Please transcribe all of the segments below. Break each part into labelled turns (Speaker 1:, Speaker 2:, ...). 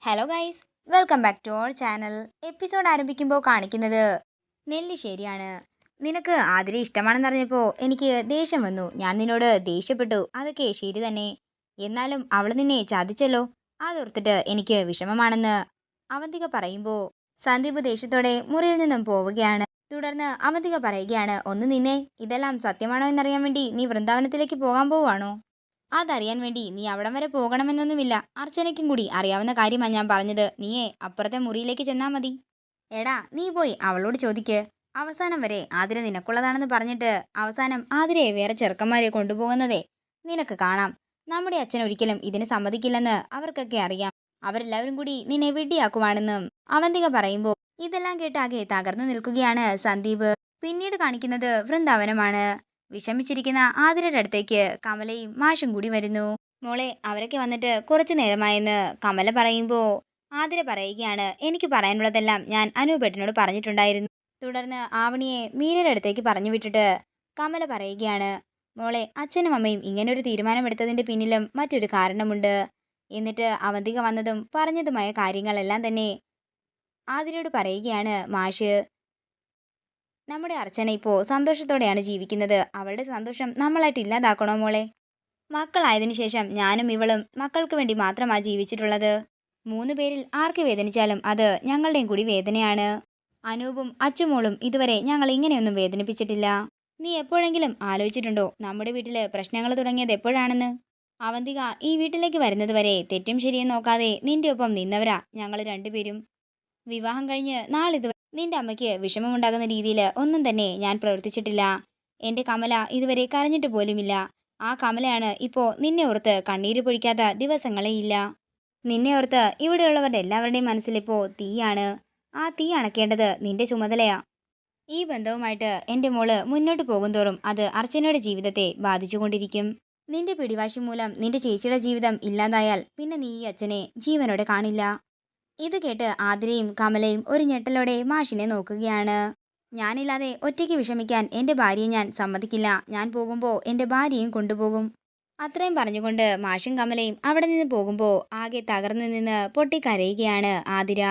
Speaker 1: Hello guys, welcome back to our channel. Episode ആരംഭിക്കുമ്പോൾ കാണിക്കുന്നത് നെല്ലിശ്ശേരിയാണ്. നിനക്ക് ആതിരെ ഇഷ്ടമാണെന്നറിഞ്ഞപ്പോൾ എനിക്ക് ദേഷ്യം വന്നു. ഞാൻ നിന്നോട് ദേഷ്യപ്പെട്ടു, അതൊക്കെ ശരി തന്നെ. എന്നാലും അവൾ നിന്നെ ചതിച്ചല്ലോ, അതോർത്തിട്ട് എനിക്ക് വിഷമമാണെന്ന് അവന്തിക പറയുമ്പോൾ സന്ദീപ് ദേഷ്യത്തോടെ മുറിയിൽ നിന്നും പോവുകയാണ്. തുടർന്ന് അവന്തിക പറയുകയാണ്, ഒന്ന് നിന്നെ, ഇതെല്ലാം സത്യമാണോ എന്നറിയാൻ വേണ്ടി നീ വൃന്ദാവനത്തിലേക്ക് പോകാൻ പോവാണോ? അതറിയാൻ വേണ്ടി നീ അവിടം വരെ പോകണമെന്നൊന്നുമില്ല. അർച്ചനയ്ക്കും കൂടി അറിയാവുന്ന കാര്യമാണ് ഞാൻ പറഞ്ഞത്. നീയേ അപ്പുറത്തെ മുറിയിലേക്ക് ചെന്നാൽ മതി. എടാ, നീ പോയി അവളോട് ചോദിക്ക്. അവസാനം വരെ ആതിര നിനക്കുള്ളതാണെന്ന് പറഞ്ഞിട്ട് അവസാനം ആതിരയെ വേറെ ചെറുക്കന്മാരെ കൊണ്ടുപോകുന്നതേ നിനക്ക് കാണാം. നമ്മുടെ അച്ഛൻ ഒരിക്കലും ഇതിന് സമ്മതിക്കില്ലെന്ന് അവർക്കൊക്കെ അറിയാം. അവരെല്ലാവരും കൂടി നിന്നെ വെട്ടിയാക്കുവാണെന്നും അവന്തിക പറയുമ്പോൾ ഇതെല്ലാം കേട്ടാകെ തകർന്നു നിൽക്കുകയാണ് സന്ദീപ്. പിന്നീട് കാണിക്കുന്നത് വൃന്ദാവനമാണ്. വിഷമിച്ചിരിക്കുന്ന ആതിരയുടെ അടുത്തേക്ക് കമലയും മാഷും കൂടി വരുന്നു. മോളെ, അവരൊക്കെ വന്നിട്ട് കുറച്ചു നേരമായെന്ന് കമല പറയുമ്പോൾ ആതിര പറയുകയാണ്, എനിക്ക് പറയാനുള്ളതെല്ലാം ഞാൻ അനൂപേട്ടനോട് പറഞ്ഞിട്ടുണ്ടായിരുന്നു. തുടർന്ന് ആവണിയെ മീരയുടെ അടുത്തേക്ക് പറഞ്ഞു വിട്ടിട്ട് കമല പറയുകയാണ്, മോളെ, അച്ഛനും അമ്മയും ഇങ്ങനൊരു തീരുമാനമെടുത്തതിന്റെ പിന്നിലും മറ്റൊരു കാരണമുണ്ട്. എന്നിട്ട് അവന്തിക വന്നതും പറഞ്ഞതുമായ കാര്യങ്ങളെല്ലാം തന്നെ ആതിരയോട് പറയുകയാണ് മാഷ്. നമ്മുടെ അർച്ചന ഇപ്പോൾ സന്തോഷത്തോടെയാണ് ജീവിക്കുന്നത്. അവളുടെ സന്തോഷം നമ്മളായിട്ട് ഇല്ലാതാക്കണോ മോളെ? മക്കളായതിനു ശേഷം ഞാനും ഇവളും മക്കൾക്ക് വേണ്ടി മാത്രമാണ് ജീവിച്ചിട്ടുള്ളത്. 3 പേരിൽ ആർക്ക് വേദനിച്ചാലും അത് ഞങ്ങളുടെയും കൂടി വേദനയാണ്. അനൂപും അച്ചുമോളും ഇതുവരെ ഞങ്ങൾ ഇങ്ങനെയൊന്നും വേദനിപ്പിച്ചിട്ടില്ല. നീ എപ്പോഴെങ്കിലും ആലോചിച്ചിട്ടുണ്ടോ നമ്മുടെ വീട്ടില് പ്രശ്നങ്ങൾ തുടങ്ങിയത് എപ്പോഴാണെന്ന്? അവന്തിക ഈ വീട്ടിലേക്ക് വരുന്നത് വരെ തെറ്റും ശരിയും നോക്കാതെ നിന്റെ ഒപ്പം നിന്നവരാ ഞങ്ങൾ രണ്ടുപേരും. വിവാഹം കഴിഞ്ഞ് നാളിതുവരെ നിന്റെ അമ്മയ്ക്ക് വിഷമമുണ്ടാകുന്ന രീതിയിൽ ഒന്നും തന്നെ ഞാൻ പ്രവർത്തിച്ചിട്ടില്ല. എൻ്റെ കമല ഇതുവരെ കരഞ്ഞിട്ട് പോലുമില്ല. ആ കമലയാണ് ഇപ്പോൾ നിന്നെ ഓർത്ത് കണ്ണീര് പൊഴിക്കാത്ത ദിവസങ്ങളേ ഇല്ല. നിന്നെ ഓർത്ത് ഇവിടെയുള്ളവരുടെ എല്ലാവരുടെയും മനസ്സിലിപ്പോൾ തീയാണ്. ആ തീ അണക്കേണ്ടത് നിന്റെ ചുമതലയാ. ഈ ബന്ധവുമായിട്ട് എൻ്റെ മോള് മുന്നോട്ട് പോകുന്തോറും അത് അർച്ചനയുടെ ജീവിതത്തെ ബാധിച്ചുകൊണ്ടിരിക്കും. നിന്റെ പിടിവാശി മൂലം നിന്റെ ചേച്ചിയുടെ ജീവിതം ഇല്ലാതായാൽ പിന്നെ നീ ഈ അച്ഛനെ ജീവനോടെ കാണില്ല. ഇത് കേട്ട് ആതിരയും കമലയും ഒരു ഞെട്ടലോടെ മാഷിനെ നോക്കുകയാണ്. ഞാനില്ലാതെ ഒറ്റയ്ക്ക് വിഷമിക്കാൻ എൻ്റെ ഭാര്യയെ ഞാൻ സമ്മതിക്കില്ല. ഞാൻ പോകുമ്പോൾ എൻ്റെ ഭാര്യയും കൊണ്ടുപോകും. അത്രയും പറഞ്ഞുകൊണ്ട് മാഷും കമലയും അവിടെ നിന്ന് പോകുമ്പോൾ ആകെ തകർന്നു നിന്ന് പൊട്ടിക്കരയുകയാണ് ആതിര.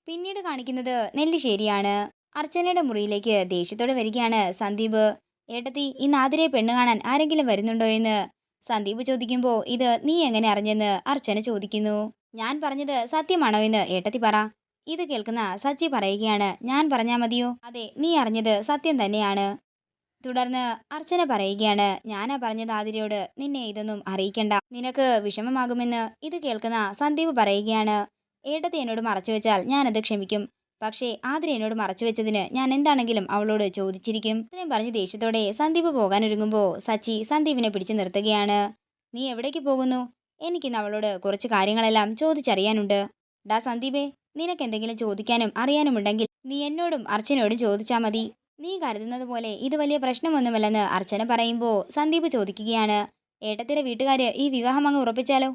Speaker 1: പിന്നീട് കാണിക്കുന്നത് നെല്ലിശ്ശേരിയാണ്. അർച്ചനയുടെ മുറിയിലേക്ക് ദേഷ്യത്തോടെ വരികയാണ് സന്ദീപ്. ഏട്ടത്തി, ഇന്ന് ആതിരയെ പെണ്ണ് കാണാൻ ആരെങ്കിലും വരുന്നുണ്ടോ എന്ന് സന്ദീപ് ചോദിക്കുമ്പോൾ ഇത് നീ എങ്ങനെ അറിഞ്ഞെന്ന് അർച്ചന ചോദിക്കുന്നു. ഞാൻ പറഞ്ഞത് സത്യമാണോ എന്ന് ഏട്ടത്തി പറ. ഇത് കേൾക്കുന്ന സച്ചി പറയുകയാണ്, ഞാൻ പറഞ്ഞാ മതിയോ? അതെ, നീ അറിഞ്ഞത് സത്യം തന്നെയാണ്. തുടർന്ന് അർച്ചന പറയുകയാണ്, ഞാനാ പറഞ്ഞത് ആതിരയോട്, നിന്നെ ഇതൊന്നും അറിയിക്കണ്ട, നിനക്ക് വിഷമമാകുമെന്ന്. ഇത് കേൾക്കുന്ന സന്ദീപ് പറയുകയാണ്, ഏട്ടത്തി എന്നോട് മറച്ചു വെച്ചാൽ ഞാനത് ക്ഷമിക്കും. പക്ഷേ ആതിര എന്നോട് മറച്ചു വെച്ചതിന് ഞാൻ എന്താണെങ്കിലും അവളോട് ചോദിച്ചിരിക്കും. ഇത്രയും പറഞ്ഞ് ദേഷ്യത്തോടെ സന്ദീപ് പോകാനൊരുങ്ങുമ്പോൾ സച്ചി സന്ദീപിനെ പിടിച്ചു നിർത്തുകയാണ്. നീ എവിടേക്ക് പോകുന്നു? എനിക്കിന്ന് അവളോട് കുറച്ച് കാര്യങ്ങളെല്ലാം ചോദിച്ചറിയാനുണ്ട്. ഡാ സന്ദീപേ, നിനക്കെന്തെങ്കിലും ചോദിക്കാനും അറിയാനുമുണ്ടെങ്കിൽ നീ എന്നോടും അർച്ചനയോടും ചോദിച്ചാൽ മതി. നീ കരുതുന്നത് പോലെ ഇത് വലിയ പ്രശ്നമൊന്നുമല്ലെന്ന് അർച്ചന പറയുമ്പോൾ സന്ദീപ് ചോദിക്കുകയാണ്, ഏട്ടത്തിയുടെ വീട്ടുകാര് ഈ വിവാഹം അങ്ങ് ഉറപ്പിച്ചാലോ?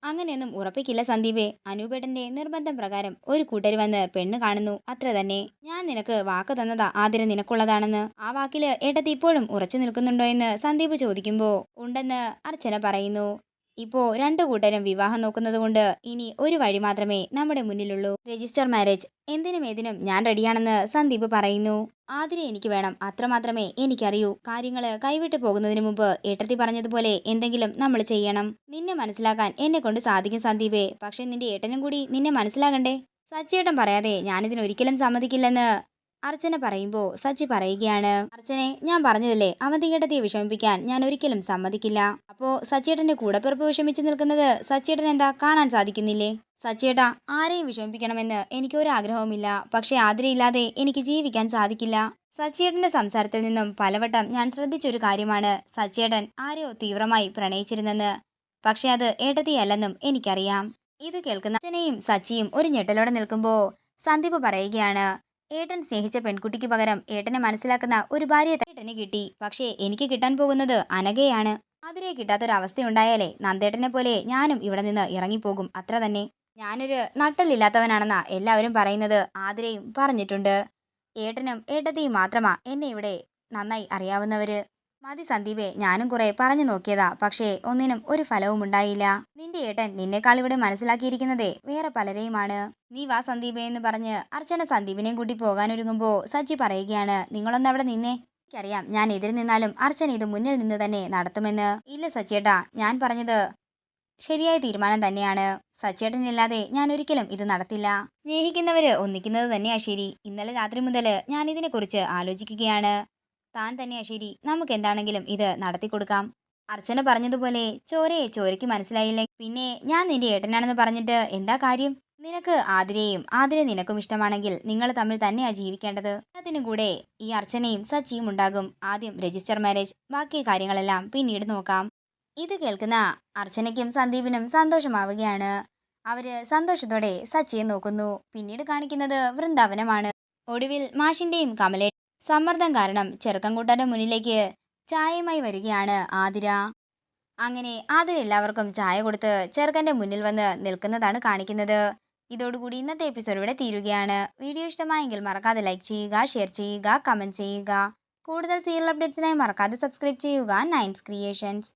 Speaker 1: അങ്ങനെയൊന്നും ഉറപ്പിക്കില്ല സന്ദീപേ. അനൂപേട്ടന്റെ നിർബന്ധം പ്രകാരം ഒരു കൂട്ടർ വന്ന് പെണ്ണ് കാണുന്നു, അത്ര തന്നെ. ഞാൻ നിനക്ക് വാക്ക് തന്നതാ ആതിര നിനക്കുള്ളതാണെന്ന്. ആ വാക്കില് ഏട്ടത്തി ഇപ്പോഴും ഉറച്ചു നിൽക്കുന്നുണ്ടോ എന്ന് സന്ദീപ് ചോദിക്കുമ്പോൾ ഉണ്ടെന്ന് അർച്ചന പറയുന്നു. ഇപ്പോ രണ്ടു കൂട്ടരും വിവാഹം നോക്കുന്നത് കൊണ്ട് ഇനി ഒരു വഴി മാത്രമേ നമ്മുടെ മുന്നിലുള്ളൂ, രജിസ്റ്റർ മാരേജ്. എന്തിനും ഏതിനും ഞാൻ റെഡിയാണെന്ന് സന്ദീപ് പറയുന്നു. ആതിരെ എനിക്ക് വേണം, അത്രമാത്രമേ എനിക്കറിയൂ. കാര്യങ്ങള് കൈവിട്ട് പോകുന്നതിന് മുമ്പ് ഏട്ടത്തി പറഞ്ഞതുപോലെ എന്തെങ്കിലും നമ്മൾ ചെയ്യണം. നിന്നെ മനസ്സിലാക്കാൻ എന്നെ കൊണ്ട് സാധിക്കും സന്ദീപേ, പക്ഷെ നിന്റെ ഏട്ടനും കൂടി നിന്നെ മനസ്സിലാകണ്ടേ? സച്ചിയേട്ടൻ പറയാതെ ഞാനിതിനൊരിക്കലും സമ്മതിക്കില്ലെന്ന് അർച്ചന പറയുമ്പോൾ സച്ചി പറയുകയാണ്, അർച്ചനെ, ഞാൻ പറഞ്ഞതല്ലേ, അവന്തികേട്ടത്തിയെ വിഷമിപ്പിക്കാൻ ഞാൻ ഒരിക്കലും സമ്മതിക്കില്ല. അപ്പോ സച്ചിയേട്ടന്റെ കൂടപ്പിറപ്പ് വിഷമിച്ച് നിൽക്കുന്നത് സച്ചിയേട്ടൻ എന്താ കാണാൻ സാധിക്കുന്നില്ലേ? സച്ചിയേട്ടാ, ആരെയും വിഷമിപ്പിക്കണമെന്ന് എനിക്കൊരാഗ്രഹവുമില്ല. പക്ഷെ ആതിരയില്ലാതെ എനിക്ക് ജീവിക്കാൻ സാധിക്കില്ല. സച്ചിയേട്ടന്റെ സംസാരത്തിൽ നിന്നും പലവട്ടം ഞാൻ ശ്രദ്ധിച്ചൊരു കാര്യമാണ് സച്ചിയേട്ടൻ ആരെയോ തീവ്രമായി പ്രണയിച്ചിരുന്നെന്ന്. പക്ഷെ അത് ഏട്ടത്തിയല്ലെന്നും എനിക്കറിയാം. ഇത് കേൾക്കുന്ന അർച്ചനയും സച്ചിയും ഒരു ഞെട്ടലോടെ നിൽക്കുമ്പോൾ സന്ദീപ് പറയുകയാണ്, ഏട്ടൻ സ്നേഹിച്ച പെൺകുട്ടിക്ക് പകരം ഏട്ടനെ മനസ്സിലാക്കുന്ന ഒരു ഭാര്യയെ ഏട്ടന് കിട്ടി. പക്ഷേ എനിക്ക് കിട്ടാൻ പോകുന്നത് അനഘയാണ്. ആതിരയെ കിട്ടാത്തൊരവസ്ഥയുണ്ടായാലേ നന്ദേട്ടനെ പോലെ ഞാനും ഇവിടെ നിന്ന് ഇറങ്ങിപ്പോകും, അത്ര തന്നെ. ഞാനൊരു നട്ടലില്ലാത്തവനാണെന്നാ എല്ലാവരും പറയുന്നത്. ആതിരയും പറഞ്ഞിട്ടുണ്ട്. ഏട്ടനും ഏട്ടത്തിയും മാത്രമാ എന്നെ ഇവിടെ നന്നായി അറിയാവുന്നവര്. മതി സന്ദീപേ, ഞാനും കുറെ പറഞ്ഞു നോക്കിയതാ, പക്ഷേ ഒന്നിനും ഒരു ഫലവും ഉണ്ടായില്ല. നിന്റെ ഏട്ടൻ നിന്നെക്കാൾ ഇവിടെ മനസ്സിലാക്കിയിരിക്കുന്നതേ വേറെ പലരെയുമാണ്. നീ വാ സന്ദീപേ എന്ന് പറഞ്ഞ് അർച്ചന സന്ദീപിനെയും കൂട്ടി പോകാനൊരുങ്ങുമ്പോ സച്ചി പറയുകയാണ്, നിങ്ങളൊന്ന് അവിടെ നിന്നേ. എനിക്കറിയാം ഞാൻ എതിര് നിന്നാലും അർച്ചന ഇത് മുന്നിൽ നിന്ന് തന്നെ നടത്തുമെന്ന്. ഇല്ല സച്ചേട്ടാ, ഞാൻ പറഞ്ഞത് ശരിയായ തീരുമാനം തന്നെയാണ്. സച്ചേട്ടനില്ലാതെ ഞാൻ ഒരിക്കലും ഇത് നടത്തില്ല. സ്നേഹിക്കുന്നവര് ഒന്നിക്കുന്നത് തന്നെയാ ശരി. ഇന്നലെ രാത്രി മുതൽ ഞാൻ ഇതിനെക്കുറിച്ച് ആലോചിക്കുകയാണ്. താൻ തന്നെയാ ശരി. നമുക്ക് എന്താണെങ്കിലും ഇത് നടത്തിക്കൊടുക്കാം. അർച്ചന പറഞ്ഞതുപോലെ ചോരയെ ചോരയ്ക്ക് മനസ്സിലായില്ലേ, പിന്നെ ഞാൻ നിന്റെ ഏട്ടനാണെന്ന് പറഞ്ഞിട്ട് എന്താ കാര്യം? നിനക്ക് ആതിരയെയും ആതിര നിനക്കും ഇഷ്ടമാണെങ്കിൽ നിങ്ങൾ തമ്മിൽ തന്നെയാ ജീവിക്കേണ്ടത്. അതിനും കൂടെ ഈ അർച്ചനയും സച്ചിയും ഉണ്ടാകും. ആദ്യം രജിസ്റ്റർ മാരേജ്, ബാക്കി കാര്യങ്ങളെല്ലാം പിന്നീട് നോക്കാം. ഇത് കേൾക്കുന്ന അർച്ചനയ്ക്കും സന്ദീപിനും സന്തോഷമാവുകയാണ്. അവര് സന്തോഷത്തോടെ സച്ചിയെ നോക്കുന്നു. പിന്നീട് കാണിക്കുന്നത് വൃന്ദാവനമാണ്. ഒടുവിൽ മാഷിന്റെയും കമലയുടെയും സമ്മർദ്ദം കാരണം ചെറുക്കൻകൂട്ടരുടെ മുന്നിലേക്ക് ചായയുമായി വരികയാണ് ആതിര. അങ്ങനെ ആതിര എല്ലാവർക്കും ചായ കൊടുത്ത് ചെറുക്കന്റെ മുന്നിൽ വന്ന് നിൽക്കുന്നതാണ് കാണിക്കുന്നത്. ഇതോടുകൂടി ഇന്നത്തെ എപ്പിസോഡ് ഇവിടെ തീരുകയാണ്. വീഡിയോ ഇഷ്ടമായെങ്കിൽ മറക്കാതെ ലൈക്ക് ചെയ്യുക, ഷെയർ ചെയ്യുക, കമന്റ് ചെയ്യുക. കൂടുതൽ സീരിയൽ അപ്ഡേറ്റ്സിനായി മറക്കാതെ സബ്സ്ക്രൈബ് ചെയ്യുക നയൻസ് ക്രിയേഷൻസ്.